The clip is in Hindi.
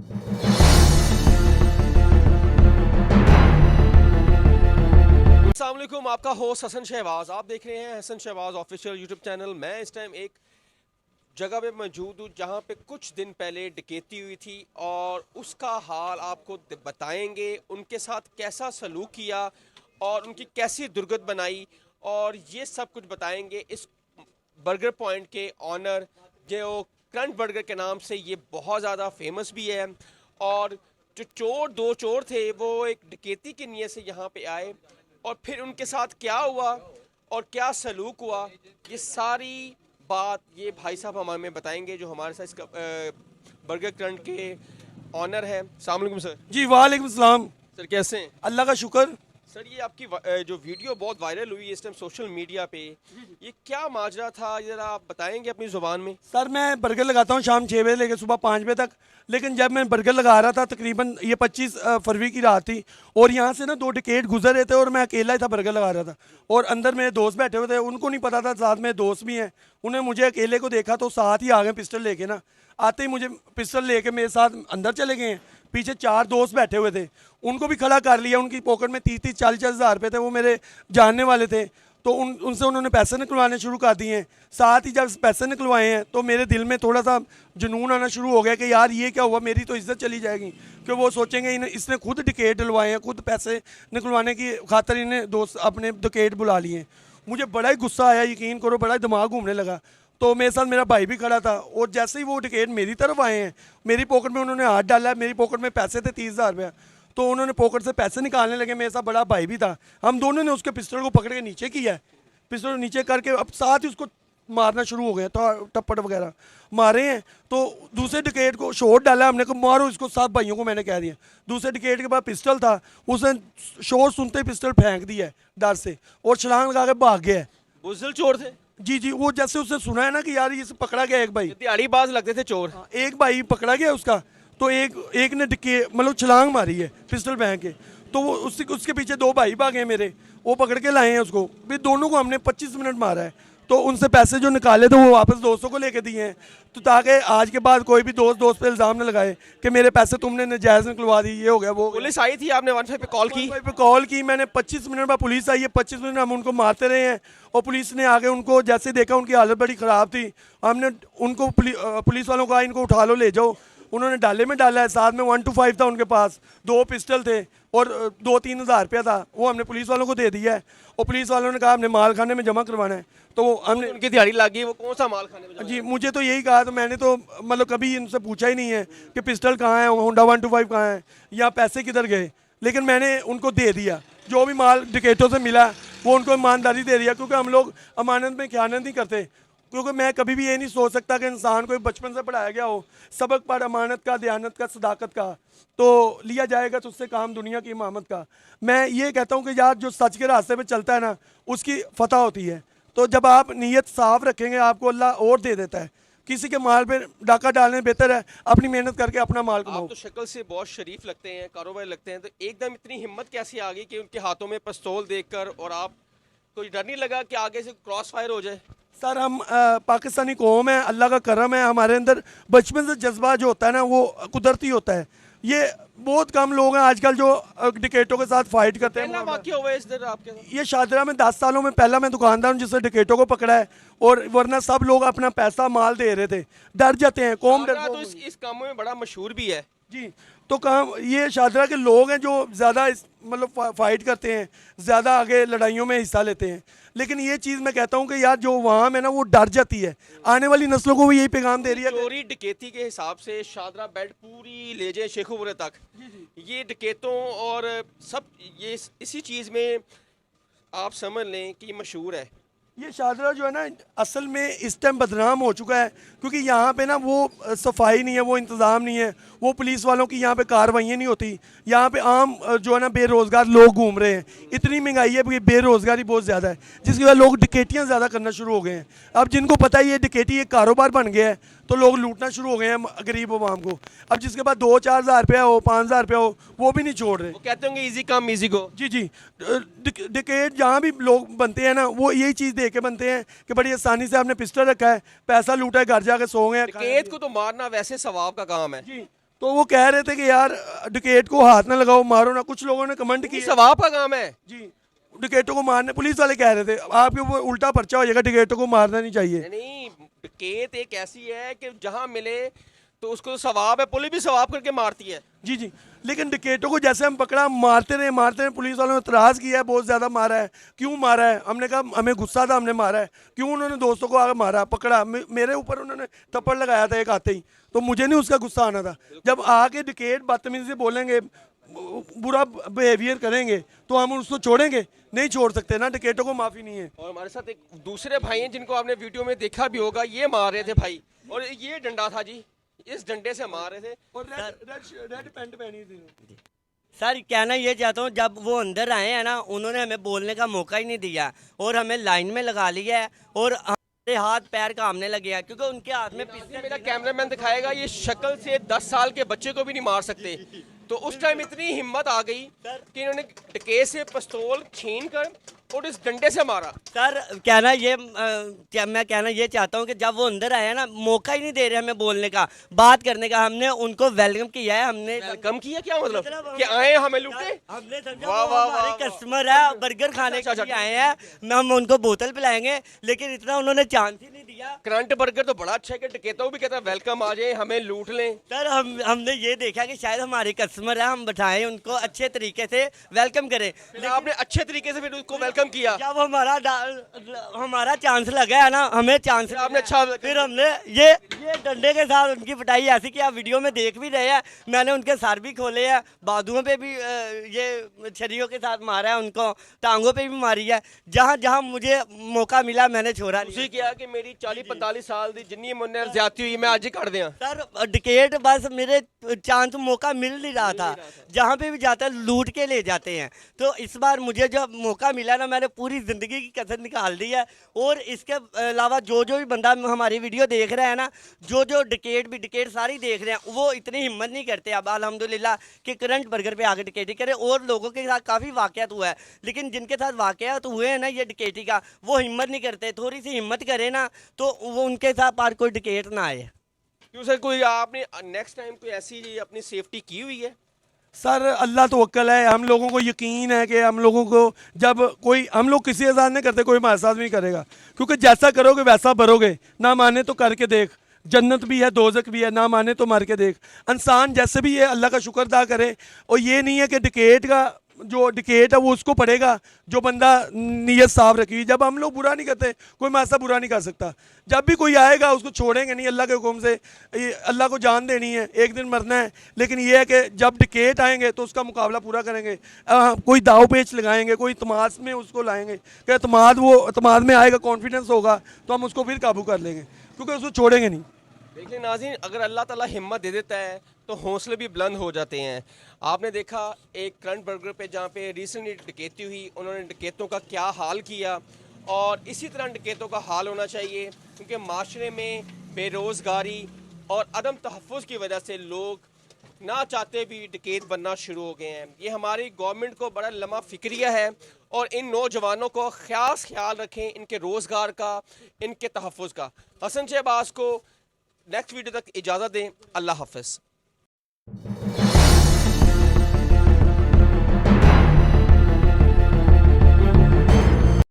अस्सलाम वालेकुम, आपका होस्ट हसन शहबाज। आप देख रहे हैं Hasan Shahbaz official YouTube channel. मैं इस टाइम एक जगह पे मौजूद हूँ जहाँ पे कुछ दिन पहले डकैती हुई थी और उसका हाल आपको बताएंगे। उनके साथ कैसा सलूक किया और उनकी कैसी दुर्गत बनाई, और ये सब कुछ बताएंगे इस बर्गर पॉइंट के ऑनर, जो क्रंच बर्गर के नाम से ये बहुत ज़्यादा फेमस भी है। और जो दो चोर थे वो एक डकैती की नीयत से यहाँ पे आए, और फिर उनके साथ क्या हुआ और क्या सलूक हुआ, ये सारी बात ये भाई साहब हमें बताएंगे जो हमारे साथ इसका बर्गर क्रंच के ऑनर है। अस्सलाम वालेकुम सर। जी वालेकुम सलाम। सर कैसे हैं? अल्लाह का शुक्र। सर ये आपकी जो वीडियो बहुत वायरल हुई है इस टाइम सोशल मीडिया पे, ये क्या माजरा था, ज़रा आप बताएंगे अपनी ज़ुबान में? सर मैं बर्गर लगाता हूँ शाम 6 बजे लेकर सुबह 5 बजे तक, लेकिन जब मैं बर्गर लगा रहा था तकरीबन ये 25 फरवरी की रात थी, और यहाँ से ना 2 डकैत गुजर रहे थे और मैं अकेला ही था, बर्गर लगा रहा था, और अंदर मेरे दोस्त बैठे हुए थे। उनको नहीं पता था साथ में दोस्त भी हैं। उन्हें मुझे अकेले को देखा तो साथ ही आ गए पिस्टल लेके ना। आते ही मुझे पिस्टल लेके मेरे साथ अंदर चले गए हैं। पीछे 4 दोस्त बैठे हुए थे, उनको भी खड़ा कर लिया। उनकी पॉकेट में 30-40 हज़ार रुपये थे, वो मेरे जानने वाले थे। तो उनसे उन्होंने पैसे निकलवाने शुरू कर दिए हैं। साथ ही जब पैसे निकलवाए हैं तो मेरे दिल में थोड़ा सा जुनून आना शुरू हो गया कि यार ये क्या हुआ, मेरी तो इज्जत चली जाएगी। कि वो सोचेंगे इसने खुद डकैत डलवाए हैं, खुद पैसे निकलवाने की खातिर इन्हें दोस्त अपने डकैत बुला लिए हैं। मुझे बड़ा ही गुस्सा आया, यकीन करो, बड़ा ही दिमाग घूमने लगा। तो मेरे साथ मेरा भाई भी खड़ा था, और जैसे ही वो डकैत मेरी तरफ आए हैं, मेरी पॉकेट में उन्होंने हाथ डाला। मेरी पॉकेट में पैसे थे 30,000 रुपया, तो उन्होंने पॉकेट से पैसे निकालने लगे। मेरे साथ बड़ा भाई भी था। हम दोनों ने उसके पिस्टल को पकड़ के नीचे किया है। पिस्टल नीचे करके अब साथ ही उसको मारना शुरू हो गया, तो टप्पड़ वगैरह मारे हैं। तो दूसरे डकैत को शॉट डाला हमने को, मारो इसको। 7 भाइयों को मैंने कह दिया। दूसरे डकैत के पास पिस्टल था, उसने शॉट सुनते ही पिस्टल फेंक दिया है डर से, और छलांग लगा के भाग गया है। बुज़दिल चोर थे? जी, वो जैसे उससे सुना है ना कि यार इसे पकड़ा गया एक भाई, दिहाड़ीबाज लगते थे चोर। एक भाई पकड़ा गया उसका, तो एक ने मतलब छलांग मारी है पिस्टल फेंक के। तो वो उसके पीछे 2 भाई भागे मेरे, वो पकड़ के लाए हैं उसको भी। दोनों को हमने 25 मिनट मारा है। तो उनसे पैसे जो निकाले थे वो वापस दोस्तों को लेके दिए हैं, तो ताकि आज के बाद कोई भी दोस्त पे इल्ज़ाम न लगाए कि मेरे पैसे तुमने नाजायज़ निकलवा दी, ये हो गया वो। पुलिस आई थी, आपने 15 पे कॉल की? 15 पे कॉल की मैंने। 25 मिनट बाद पुलिस आई है। 25 मिनट हम उनको मारते रहे हैं, और पुलिस ने आगे उनको जैसे देखा उनकी हालत बड़ी ख़राब थी। हमने उनको पुलिस वालों को कहा इनको उठा लो ले जाओ। उन्होंने डाले में डाला है। साथ में 125 था उनके पास, 2 पिस्टल थे, और 2-3 हज़ार रुपया था। वो हमने पुलिस वालों को दे दिया है, और पुलिस वालों ने कहा हमने माल खाने में जमा करवाना है। तो हमने उनकी दिहाड़ी लग गई। वो कौन सा माल खाने में जमा? जी, मुझे तो यही कहा। तो मैंने तो मतलब कभी इनसे पूछा ही नहीं है कि पिस्टल कहाँ है, होंडा 125 कहाँ है, या पैसे किधर गए। लेकिन मैंने उनको दे दिया जो भी माल डकैतों से मिला, वो उनको ईमानदारी दे दिया। क्योंकि हम लोग अमानत में ख़यानत नहीं करते। क्योंकि मैं कभी भी ये नहीं सोच सकता कि इंसान को बचपन से पढ़ाया गया हो सबक पढ़ अमानत का, दयानत का, सदाकत का, तो लिया जाएगा तो उससे काम दुनिया की इमामत का। मैं ये कहता हूँ कि यार जो सच के रास्ते पे चलता है ना, उसकी फतह होती है। तो जब आप नीयत साफ रखेंगे, आपको अल्लाह और दे देता है। किसी के माल पे डाका डालने बेहतर है अपनी मेहनत करके अपना माल कमाओ। आप तो शक्ल से बहुत शरीफ लगते हैं, कारोबारी लगते हैं, तो एकदम इतनी हिम्मत कैसी आ गई कि उनके हाथों में पिस्तौल देखकर, और आप कोई डर नहीं लगा कि आगे से क्रॉस फायर हो जाए? सर हम पाकिस्तानी कौम है, अल्लाह का करम है, हमारे अंदर बचपन से जज्बा जो होता है ना वो कुदरती होता है। ये बहुत कम लोग हैं आजकल जो डकैतों के साथ फाइट करते हैं। पहला वाक़या हुआ है इस तरह आपके साथ? ये शादरा में 10 सालों में पहला मैं दुकानदार हूँ जिससे डकैतों को पकड़ा है, और वरना सब लोग अपना पैसा माल दे रहे थे। डर जाते हैं, कौम डर तो इस कामों में बड़ा मशहूर भी है जी। तो काम ये शादरा के लोग हैं जो ज़्यादा मतलब फाइट करते हैं, ज़्यादा आगे लड़ाइयों में हिस्सा लेते हैं। लेकिन ये चीज़ मैं कहता हूँ कि यार जो वहाँ में ना वो डर जाती है। आने वाली नस्लों को भी यही पैगाम दे रही है। चोरी डकैती के हिसाब से शादरा बेल्ट पूरी ले जाए शेखुपुरे तक, ये डकैतों और सब ये इसी चीज़ में आप समझ लें कि मशहूर है। ये शादरा जो है ना असल में इस टाइम बदनाम हो चुका है, क्योंकि यहाँ पे ना वो सफाई नहीं है, वो इंतज़ाम नहीं है, वो पुलिस वालों की यहाँ पे कार्रवाइयाँ नहीं होती। यहाँ पे आम जो है ना बेरोज़गार लोग घूम रहे हैं। इतनी महंगाई है कि बेरोज़गारी बहुत ज़्यादा है, जिसकी वजह लोग डकैतियाँ ज़्यादा करना शुरू हो गए हैं। अब जिनको पता है ये डकैती एक कारोबार बन गया है, तो लोग लूटना शुरू हो गए हैं गरीब अवाम को। अब जिसके पास 2-4 हज़ार रुपया हो, 5 हज़ार रुपया हो, वो भी नहीं छोड़ रहे। वो कहते होंगे इजी कम इजी गो। जी। डकैत जहाँ भी लोग बनते हैं ना वो यही चीज़ देख के बनते हैं कि बड़ी आसानी से आपने पिस्टल रखा है, पैसा लूटा है, घर जाके सो गए। डकैत को तो मारना वैसे सवाब का काम है जी। तो वो कह रहे थे कि यार डिकेट को हाथ ना लगाओ, मारो ना। कुछ लोगों ने कमेंट ये किए सवाब का काम है। जी, डिकेटों को मारने, पुलिस वाले कह रहे थे आपके ऊपर उल्टा पर्चा हो जाएगा, डिकेटों को मारना नहीं चाहिए। नहीं, डकैत एक ऐसी है कि जहां मिले तो उसको तो सवाब है, पुलिस भी सवाब करके मारती है। जी जी, लेकिन डिकेटों को जैसे हम पकड़ा, मारते रहे, पुलिस वालों ने इतराज़ किया है, बहुत ज़्यादा मारा है। क्यों मारा है? हमने कहा हमें गुस्सा था, हमने मारा है। क्यों उन्होंने दोस्तों को आगे मारा, पकड़ा? मेरे ऊपर उन्होंने थप्पड़ लगाया था एक आते ही, तो मुझे नहीं उसका गुस्सा आना था। जब आके डिकेट बदतमीजी से बोलेंगे, बुरा बिहेवियर करेंगे, तो हम उसको छोड़ेंगे? नहीं छोड़ सकते ना, डिकेटों को माफ़ी नहीं है। और हमारे साथ एक दूसरे भाई हैं जिनको आपने वीडियो में देखा भी होगा, ये मार रहे थे भाई, और ये डंडा था जी, इस डंडे से मार रहे थे। और रेड पैंट पहनी थी। सर कहना ये चाहता हूँ, जब वो अंदर आए हैं ना, उन्होंने हमें बोलने का मौका ही नहीं दिया और हमें लाइन में लगा लिया है और हमारे हाथ पैर कांपने लगे हैं क्योंकि उनके हाथ में पिस्तौल। मेरा कैमरामैन दिखाएगा, ये शक्ल से 10 साल के बच्चे को भी नहीं मार सकते। तो उस टाइम इतनी हिम्मत आ गई कि इन्होंने डकैत से पिस्तौल छीन कर और इस डंडे से मारा। सर मैं कहना ये चाहता हूँ कि जब वो अंदर आए हैं ना, मौका ही नहीं दे रहे हमें बोलने का, बात करने का। हमने उनको वेलकम किया है, हमने वेलकम किया क्या मतलब कि आए हमें लूटे? हमने समझा वाह, वो वाह, हमारे वाह, वाह। कस्टमर है, बर्गर खाने के लिए आए हैं, हम उनको बोतल पिलाएंगे, लेकिन इतना उन्होंने चांस ही नहीं दिया। करंट बर्गर तो बड़ा अच्छा है कि डकैतों को भी कहता है वेलकम, आ जाए हमें लूट लें। सर हमने ये देखा कि शायद हमारे कस्टमर है, हम बैठाएं उनको अच्छे तरीके से वेलकम करें। लेकिन आपने अच्छे तरीके से फिर उसको वेलकम किया। जब हमारा चांस लगा है ना, हमें चांस फिर आपने अच्छा फिर हमने ये डंडे के साथ उनकी पिटाई ऐसी कि आप वीडियो में देख भी रहे हैं। मैंने उनके सर भी खोले हैं, बाजुओं पे भी ये छरियों के साथ मारा है, उनको टांगों पे भी मारी है। जहाँ जहाँ मुझे मौका मिला मैंने छोड़ा नहीं। उसी किया कि मेरी 40-45 साल दी जिन्नी मुन्ने ज्यादती हुई मैं आज ही कर दिया। सर डिकेट बस मेरे चांस मौका मिल नहीं रहा था, जहाँ पे भी जाता है लूट के ले जाते हैं। तो इस बार मुझे जब मौका मिला ना, मैंने पूरी ज़िंदगी की कसर निकाल दी है। और इसके अलावा जो भी बंदा हमारी वीडियो देख रहा है ना, जो डिकेट सारी देख रहे हैं, वो इतनी हिम्मत नहीं करते अब अल्हम्दुलिल्लाह कि करंट बर्गर पे आके डिकेटी करे। और लोगों के साथ काफ़ी वाक़यात हुआ है, लेकिन जिनके साथ वाक़यात हुए हैं ना ये डिकेटी का, वो हिम्मत नहीं करते। थोड़ी सी हिम्मत करे ना तो वो उनके साथ पार कोई डिकेट ना आए। क्यों सर, कोई आपने नेक्स्ट टाइम कोई ऐसी अपनी सेफ्टी की हुई है? सर अल्लाह तो वक्ल है, हम लोगों को यकीन है कि हम लोगों को जब कोई, हम लोग किसी एहसान नहीं करते, कोई हमारे साथ नहीं करेगा, क्योंकि जैसा करोगे वैसा भरोगे। ना माने तो करके देख, जन्नत भी है दोजक भी है, ना माने तो मर के देख। इंसान जैसे भी है अल्लाह का शुक्र अदा करे। और ये नहीं है कि डिकेट का जो डिकेट है वो उसको पड़ेगा जो बंदा नीयत साफ रखी हुई। जब हम लोग बुरा नहीं करते, कोई हमारे साथ बुरा नहीं कर सकता। जब भी कोई आएगा उसको छोड़ेंगे नहीं, अल्लाह के हुक्म से। ये अल्लाह को जान देनी है, एक दिन मरना है। लेकिन ये है कि जब डिकेट आएंगे तो उसका मुकाबला पूरा करेंगे। कोई दाव पेच लगाएंगे, कोई तमाद में उसको लाएंगे कि तमाद में आएगा, कॉन्फिडेंस होगा तो हम उसको फिर काबू कर लेंगे, क्योंकि उसको छोड़ेंगे नहीं। देखिए नाज़रीन, अगर अल्लाह ताला हिम्मत दे देता है तो हौसले भी बुलंद हो जाते हैं। आपने देखा एक करंट बर्गर पे जहाँ पे रिसेंटली डकैती हुई, उन्होंने डकैतों का क्या हाल किया, और इसी तरह डकैतों का हाल होना चाहिए, क्योंकि माशरे में बेरोज़गारी और अदम तहफ़्फ़ुज़ की वजह से लोग ना चाहते भी डकैत बनना शुरू हो गए हैं। ये हमारी गवर्नमेंट को बड़ा लम्हा फ़िक्रिया है, और इन नौजवानों को ख्याल रखें इनके रोज़गार का, इनके तहफ़्फ़ुज़ का। हसन शहबाज को नेक्स्ट वीडियो तक इजाज़त दें। अल्लाह हाफ़िज़।